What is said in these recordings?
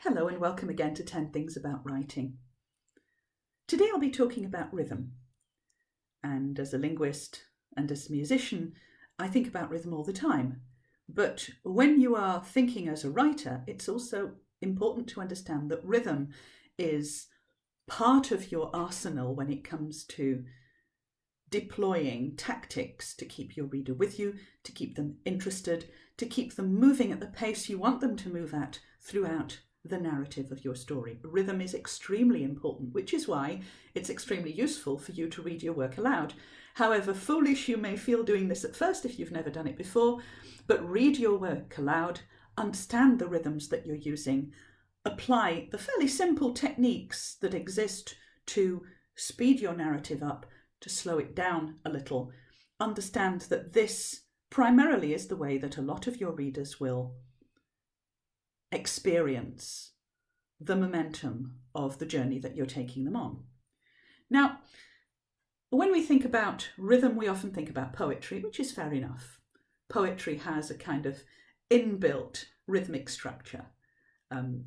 Hello and welcome again to 10 Things About Writing. Today I'll be talking about rhythm. And as a linguist and as a musician, I think about rhythm all the time. But when you are thinking as a writer, it's also important to understand that rhythm is part of your arsenal when it comes to deploying tactics to keep your reader with you, to keep them interested, to keep them moving at the pace you want them to move at throughout the narrative of your story. Rhythm is extremely important, which is why it's extremely useful for you to read your work aloud. However foolish you may feel doing this at first if you've never done it before, but read your work aloud, understand the rhythms that you're using, apply the fairly simple techniques that exist to speed your narrative up, to slow it down a little. Understand that this primarily is the way that a lot of your readers will experience the momentum of the journey that you're taking them on. Now, when we think about rhythm, we often think about poetry, which is fair enough. Poetry has a kind of inbuilt rhythmic structure,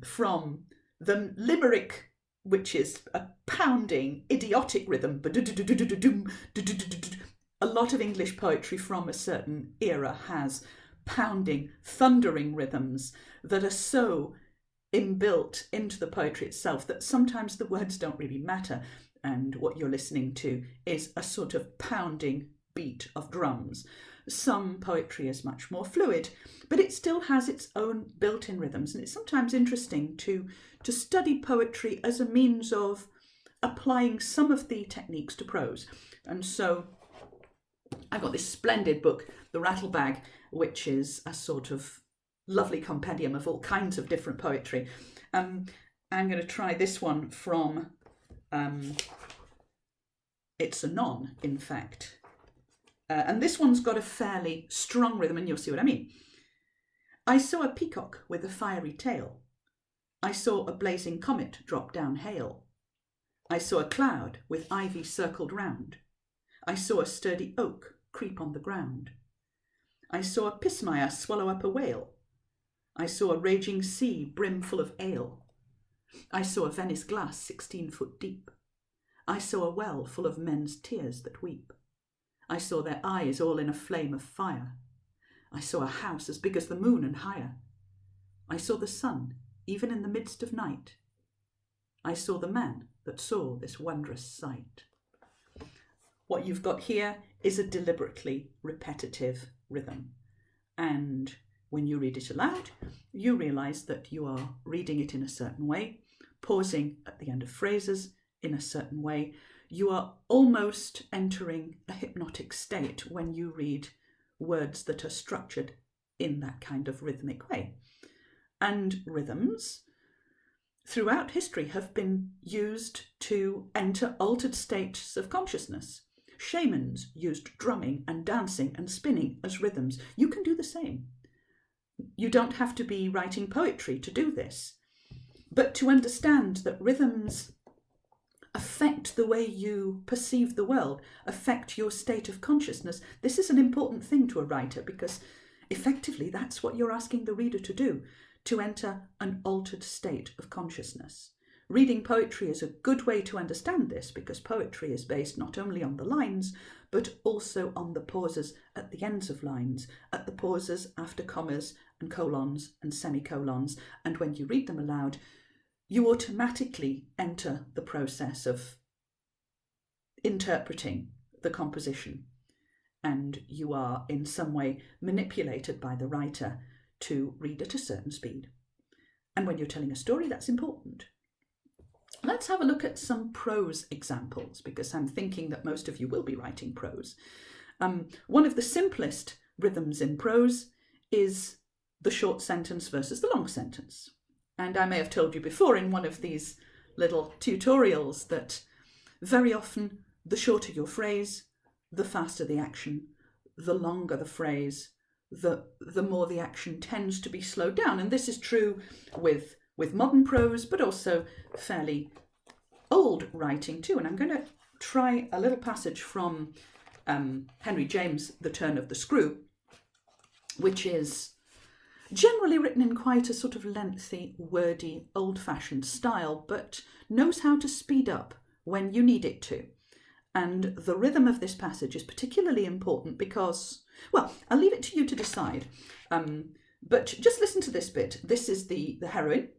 from the limerick, which is a pounding, idiotic rhythm. A lot of English poetry from a certain era has pounding, thundering rhythms that are so inbuilt into the poetry itself that sometimes the words don't really matter, and what you're listening to is a sort of pounding beat of drums. Some poetry is much more fluid, but it still has its own built-in rhythms, and it's sometimes interesting to study poetry as a means of applying some of the techniques to prose. And so I've got this splendid book, The Rattlebag, which is a sort of lovely compendium of all kinds of different poetry. I'm going to try this one from, it's a non, in fact. And this one's got a fairly strong rhythm, and you'll see what I mean. I saw a peacock with a fiery tail. I saw a blazing comet drop down hail. I saw a cloud with ivy circled round. I saw a sturdy oak creep on the ground. I saw a pismire swallow up a whale. I saw a raging sea brimful of ale. I saw a Venice glass 16 foot deep. I saw a well full of men's tears that weep. I saw their eyes all in a flame of fire. I saw a house as big as the moon and higher. I saw the sun, even in the midst of night. I saw the man that saw this wondrous sight. What you've got here is a deliberately repetitive rhythm. And when you read it aloud, you realise that you are reading it in a certain way, pausing at the end of phrases in a certain way. You are almost entering a hypnotic state when you read words that are structured in that kind of rhythmic way. And rhythms throughout history have been used to enter altered states of consciousness. Shamans used drumming and dancing and spinning as rhythms. You can do the same. You don't have to be writing poetry to do this. But to understand that rhythms affect the way you perceive the world, affect your state of consciousness, this is an important thing to a writer, because effectively that's what you're asking the reader to do, to enter an altered state of consciousness. Reading poetry is a good way to understand this, because poetry is based not only on the lines, but also on the pauses at the ends of lines, at the pauses after commas and colons and semicolons. And when you read them aloud, you automatically enter the process of interpreting the composition, and you are in some way manipulated by the writer to read at a certain speed. And when you're telling a story, that's important. Let's have a look at some prose examples, because I'm thinking that most of you will be writing prose. One of the simplest rhythms in prose is the short sentence versus the long sentence. And I may have told you before in one of these little tutorials that very often the shorter your phrase, the faster the action, the longer the phrase, the more the action tends to be slowed down. And this is true with modern prose, but also fairly old writing too. And I'm going to try a little passage from Henry James' The Turn of the Screw, which is Generally written in quite a sort of lengthy, wordy, old-fashioned style, but knows how to speed up when you need it to. And the rhythm of this passage is particularly important because, well, I'll leave it to you to decide. But just listen to this bit. This is the heroine,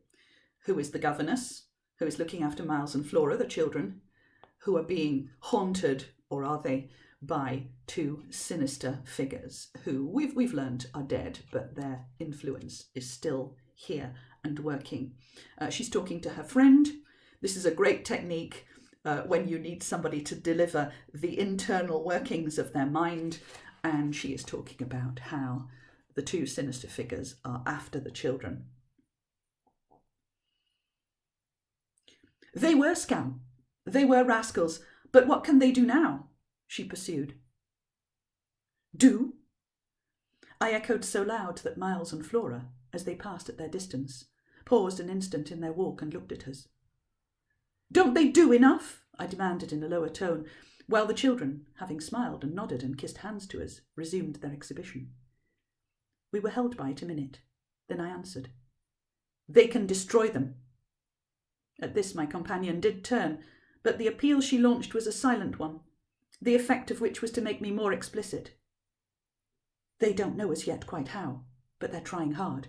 who is the governess, who is looking after Miles and Flora, the children, who are being haunted, or are they, by two sinister figures who we've learned are dead, but their influence is still here and working. She's talking to her friend. This is a great technique when you need somebody to deliver the internal workings of their mind, and she is talking about how the two sinister figures are after the children. They were scum. They were rascals. But what can they do now? She pursued. Do? I echoed so loud that Miles and Flora, as they passed at their distance, paused an instant in their walk and looked at us. Don't they do enough? I demanded in a lower tone, while the children, having smiled and nodded and kissed hands to us, resumed their exhibition. We were held by it a minute. Then I answered. They can destroy them. At this my companion did turn, but the appeal she launched was a silent one, the effect of which was to make me more explicit. They don't know as yet quite how, but they're trying hard.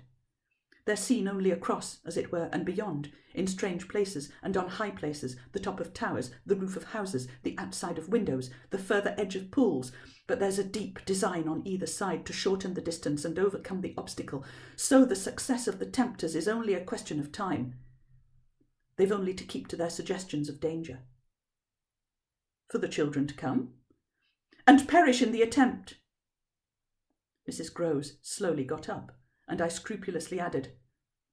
They're seen only across, as it were, and beyond, in strange places and on high places, the top of towers, the roof of houses, the outside of windows, the further edge of pools, but there's a deep design on either side to shorten the distance and overcome the obstacle, so the success of the tempters is only a question of time. They've only to keep to their suggestions of danger. For the children to come, and perish in the attempt. Mrs. Groves slowly got up, and I scrupulously added,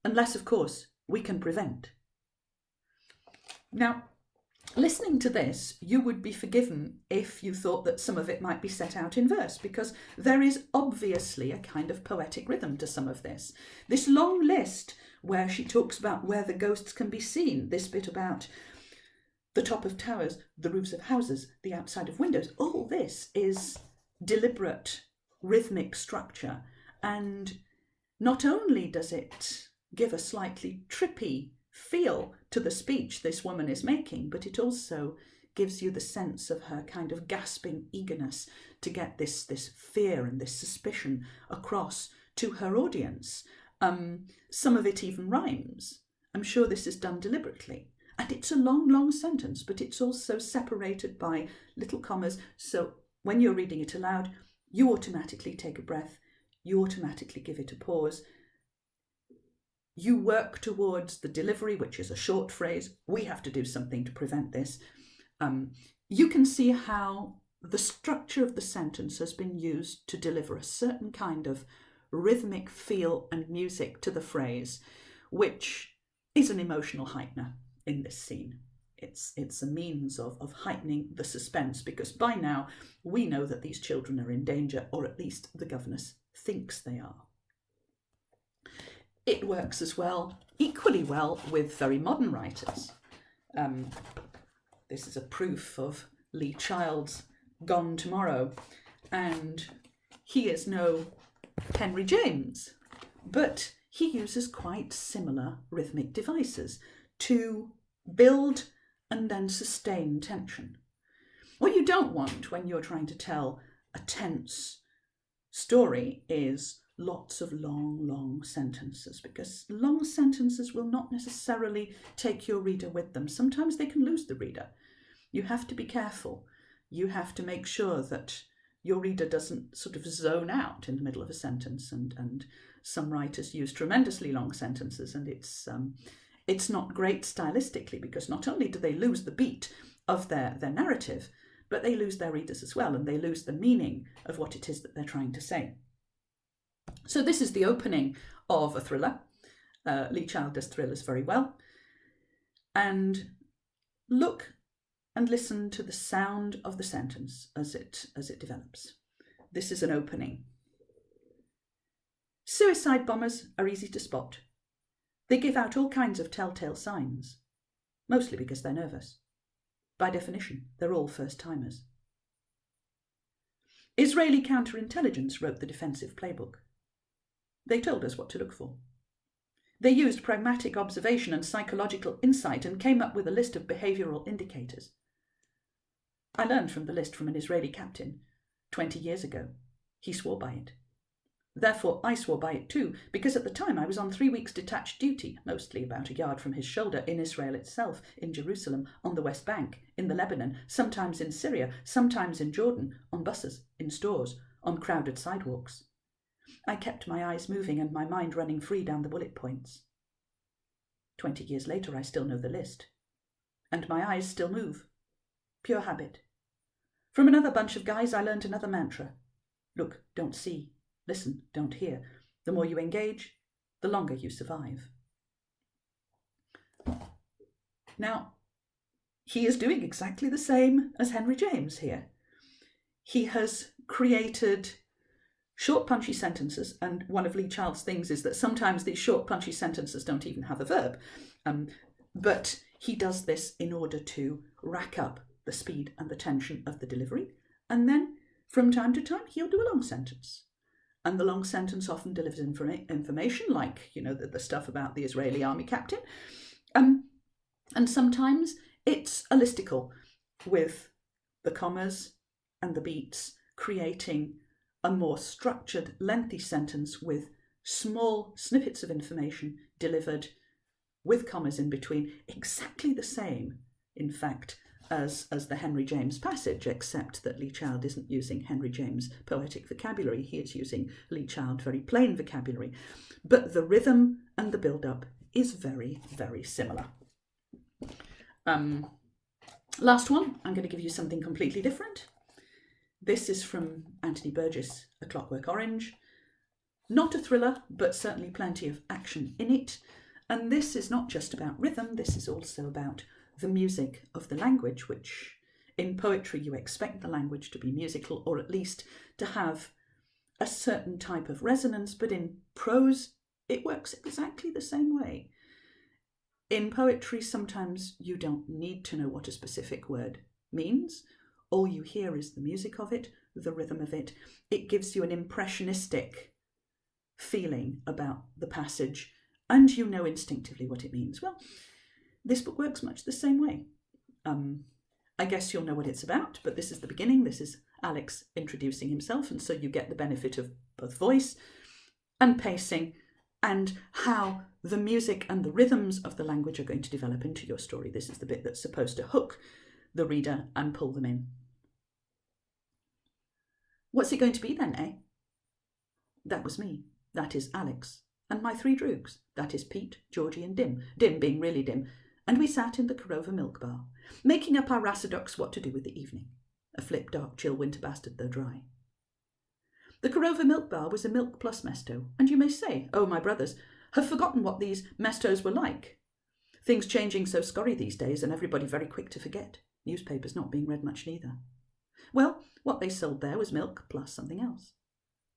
unless, of course, we can prevent. Now, listening to this, you would be forgiven if you thought that some of it might be set out in verse, because there is obviously a kind of poetic rhythm to some of this. This long list where she talks about where the ghosts can be seen, this bit about the top of towers, the roofs of houses, the outside of windows, all this is deliberate rhythmic structure, and not only does it give a slightly trippy feel to the speech this woman is making, but it also gives you the sense of her kind of gasping eagerness to get this fear and this suspicion across to her audience. Some of it even rhymes. I'm sure this is done deliberately. And it's a long, long sentence, but it's also separated by little commas. So when you're reading it aloud, you automatically take a breath. You automatically give it a pause. You work towards the delivery, which is a short phrase. We have to do something to prevent this. You can see how the structure of the sentence has been used to deliver a certain kind of rhythmic feel and music to the phrase, which is an emotional heightener in this scene. It's a means of heightening the suspense, because by now we know that these children are in danger, or at least the governess thinks they are. It works as well, equally well, with very modern writers. This is a proof of Lee Child's Gone Tomorrow, and he is no Henry James, but he uses quite similar rhythmic devices to build and then sustain tension. What you don't want when you're trying to tell a tense story is lots of long, long sentences, because long sentences will not necessarily take your reader with them. Sometimes they can lose the reader. You have to be careful. You have to make sure that your reader doesn't sort of zone out in the middle of a sentence, and some writers use tremendously long sentences, and it's not great stylistically, because not only do they lose the beat of their narrative, but they lose their readers as well, and they lose the meaning of what it is that they're trying to say. So this is the opening of a thriller. Lee Child does thrillers very well. And look and listen to the sound of the sentence as it develops. This is an opening. Suicide bombers are easy to spot. They give out all kinds of telltale signs, mostly because they're nervous. By definition, they're all first-timers. Israeli counterintelligence wrote the defensive playbook. They told us what to look for. They used pragmatic observation and psychological insight and came up with a list of behavioural indicators. I learned from the list from an Israeli captain 20 years ago. He swore by it. Therefore, I swore by it too, because at the time I was on 3 weeks detached duty, mostly about a yard from his shoulder, in Israel itself, in Jerusalem, on the West Bank, in the Lebanon, sometimes in Syria, sometimes in Jordan, on buses, in stores, on crowded sidewalks. I kept my eyes moving and my mind running free down the bullet points. 20 years later, I still know the list. And my eyes still move. Pure habit. From another bunch of guys, I learnt another mantra. Look, don't see. Listen, don't hear. The more you engage, the longer you survive. Now, he is doing exactly the same as Henry James here. He has created short, punchy sentences, and one of Lee Child's things is that sometimes these short, punchy sentences don't even have a verb. But he does this in order to rack up the speed and the tension of the delivery. And then, from time to time, he'll do a long sentence. And the long sentence often delivers information, like, the stuff about the Israeli army captain. And sometimes it's a listicle with the commas and the beats, creating a more structured, lengthy sentence with small snippets of information delivered with commas in between, exactly the same, in fact, as the Henry James passage, except that Lee Child isn't using Henry James' poetic vocabulary. He is using Lee Child very plain vocabulary. But the rhythm and the build-up is very, very similar. Last one, I'm going to give you something completely different. This is from Anthony Burgess, A Clockwork Orange. Not a thriller, but certainly plenty of action in it. And this is not just about rhythm, this is also about the music of the language, which in poetry you expect the language to be musical, or at least to have a certain type of resonance, but in prose it works exactly the same way. In poetry, sometimes you don't need to know what a specific word means. All you hear is the music of it, the rhythm of it. It gives you an impressionistic feeling about the passage, and you know instinctively what it means. Well, this book works much the same way. I guess you'll know what it's about, but this is the beginning. This is Alex introducing himself, and so you get the benefit of both voice and pacing, and how the music and the rhythms of the language are going to develop into your story. This is the bit that's supposed to hook the reader and pull them in. What's it going to be then, eh? That was me. That is Alex. And my 3 droogs. That is Pete, Georgie and Dim. Dim being really Dim. And we sat in the Corova milk bar, making up our rassadocs what to do with the evening. A flip dark chill winter bastard though dry. The Corova milk bar was a milk plus mesto, and you may say, oh, my brothers have forgotten what these mestos were like. Things changing so scurry these days, and everybody very quick to forget. Newspapers not being read much neither. Well, what they sold there was milk plus something else.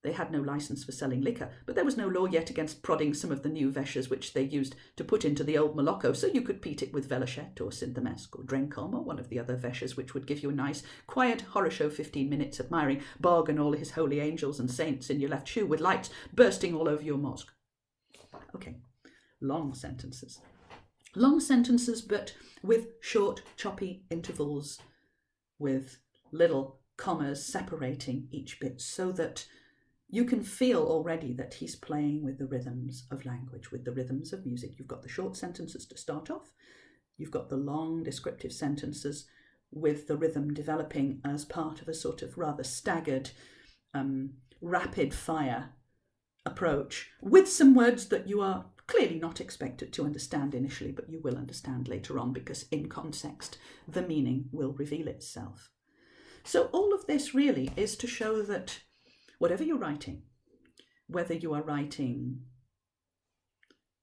They had no licence for selling liquor, but there was no law yet against prodding some of the new veshes which they used to put into the old Moloko, so you could peat it with Velochet or Synthemesk or Drencom or one of the other veshes which would give you a nice, quiet horror show 15 minutes admiring Bog and all his holy angels and saints in your left shoe with lights bursting all over your mosque. Okay, long sentences. Long sentences, but with short, choppy intervals, with little commas separating each bit so that you can feel already that he's playing with the rhythms of language, with the rhythms of music. You've got the short sentences to start off. You've got the long descriptive sentences with the rhythm developing as part of a sort of rather staggered, rapid fire approach, with some words that you are clearly not expected to understand initially, but you will understand later on because in context, the meaning will reveal itself. So all of this really is to show that whatever you're writing, whether you are writing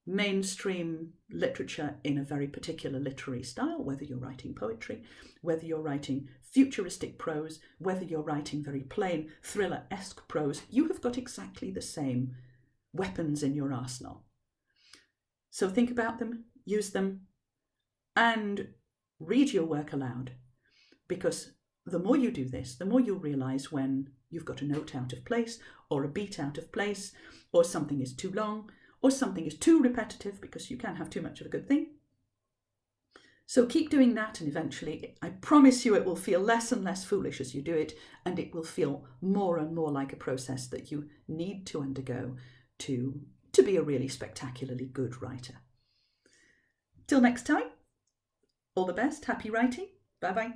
mainstream literature in a very particular literary style, whether you're writing poetry, whether you're writing futuristic prose, whether you're writing very plain thriller-esque prose, you have got exactly the same weapons in your arsenal. So think about them, use them, and read your work aloud, because the more you do this, the more you'll realise when you've got a note out of place or a beat out of place or something is too long, or something is too repetitive, because you can't have too much of a good thing. So keep doing that, and eventually, I promise you, it will feel less and less foolish as you do it, and it will feel more and more like a process that you need to undergo to be a really spectacularly good writer. Till next time, all the best, happy writing, bye-bye.